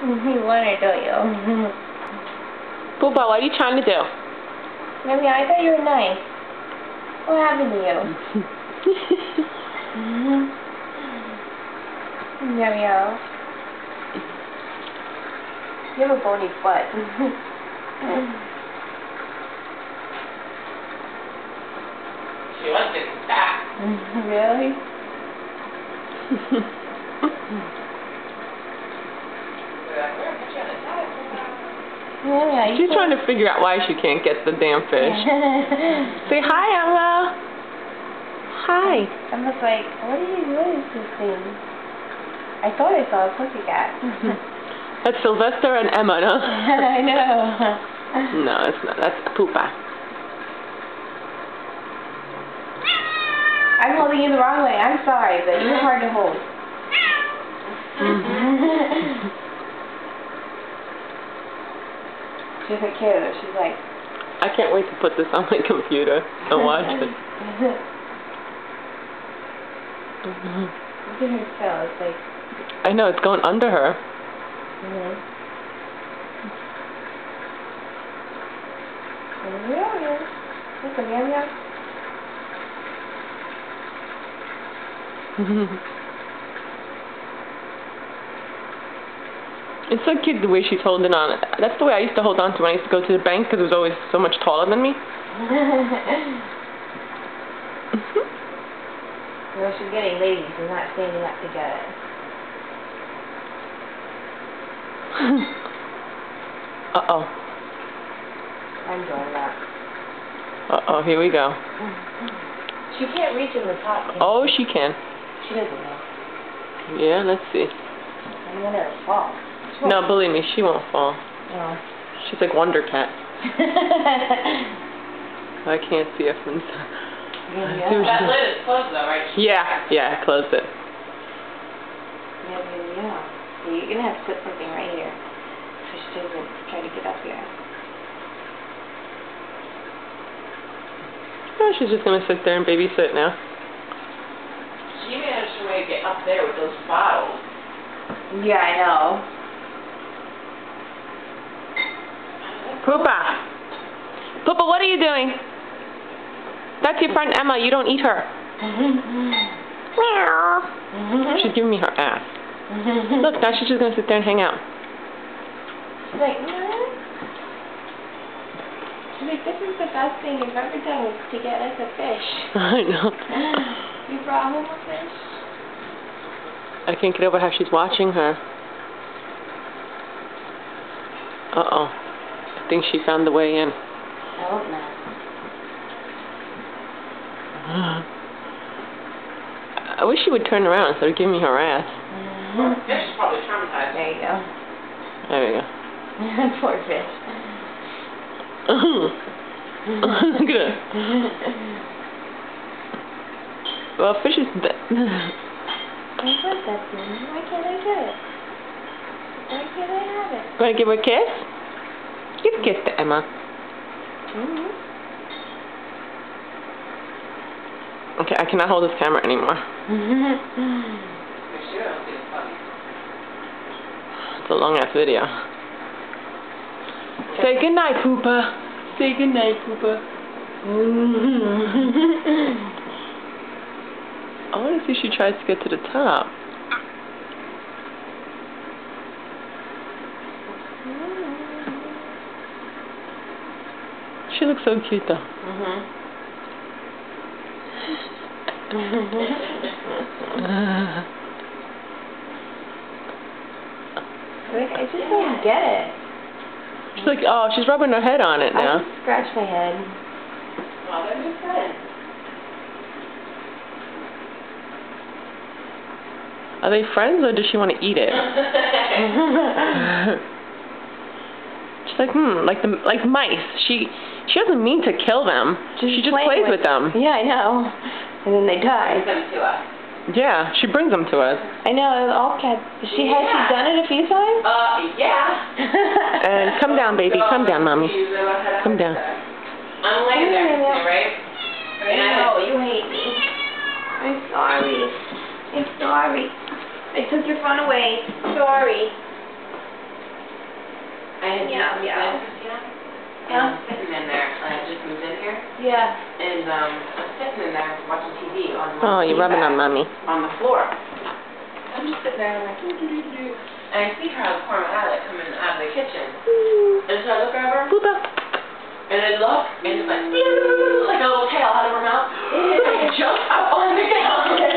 You want it, don't you? Poopa, what are you trying to do? Yummy, I thought you were nice. What happened to you? Yummy, you have a bony butt. She wants to stop. Really? Yeah, she's trying to figure out why she can't get the damn fish. Say hi, Emma. Hi. Emma's like, what is this thing? I thought I saw a pussycat. That's Sylvester and Emma, no? I know. No, it's not. That's Poopa. I'm holding you the wrong way. I'm sorry, but you're hard to hold. She's a kid. She's like... I can't wait to put this on my computer and watch it. Look at her tail. It's like... I know, it's going under her. Look at Yum Yum. It's so cute the way she's holding on. That's the way I used to hold on to when I used to go to the bank because it was always so much taller than me. Well, she's getting lazy. She's not standing up to get it. Uh-oh. I'm doing that. Uh-oh, here we go. She can't reach in the top. Oh, she can. She doesn't know. Yeah, let's see. I don't want her to fall. No, believe me, she won't fall. Oh. She's like Wonder Cat. I can't see her from inside. Yeah. That lid is closed though, right? Yeah, I closed it. Yeah. So you're going to have to put something right here so she doesn't try to get up here. Oh, she's just going to sit there and babysit now. She managed her way to get up there with those bottles. Yeah, I know. Poopa! Poopa, what are you doing? That's your friend Emma. You don't eat her. Meow. She's giving me her ass. Look, now she's just going to sit there and hang out. She's like, She's like, this is the best thing you've ever done to get us a fish. I know. You brought home a fish? I can't get over how she's watching her. Uh-oh. I think she found the way in. I hope not. I wish she would turn around instead of giving me her ass. Fish is probably traumatized. There you go. There we go. Poor fish. Look at her. Well, fish is dead. I want that thing. Why can't I get it? Why can't I have it? Want to give her a kiss? Give a kiss to Emma. Okay, I cannot hold this camera anymore. It's a long-ass video. Say goodnight, Poopa. Say goodnight, Poopa. I want to see if she tries to get to the top. She looks so cute, though. I just don't get it. She's like, oh, she's rubbing her head on it now. I just scratched my head. Well, they're just good. Are they friends or does she want to eat it? She's like, like mice. She doesn't mean to kill them. She just plays with them. Yeah, I know. And then they die. Bring them to us. Yeah, she brings them to us. I know, all cats. Has she done it a few times? Yeah. And come down, baby. Come down, mommy. Come down. I'm laying there, right? I know, you hate me. I'm sorry. I'm sorry. I took your phone away. Sorry. I had Yeah, just moved yeah. in, Christina. And Huh? I'm sitting in there, and I just moved in here. Yeah. And I'm sitting in there watching TV on my Oh, you're rubbing on mommy. on the floor. I'm just sitting there, I'm like, doo-doo-doo-doo-doo. And I see her out of the corner of my eye, like, coming out of the kitchen. And so I look over, Poopa. and I look, and it's like, like a little tail out of her mouth. And I jump up on the counter.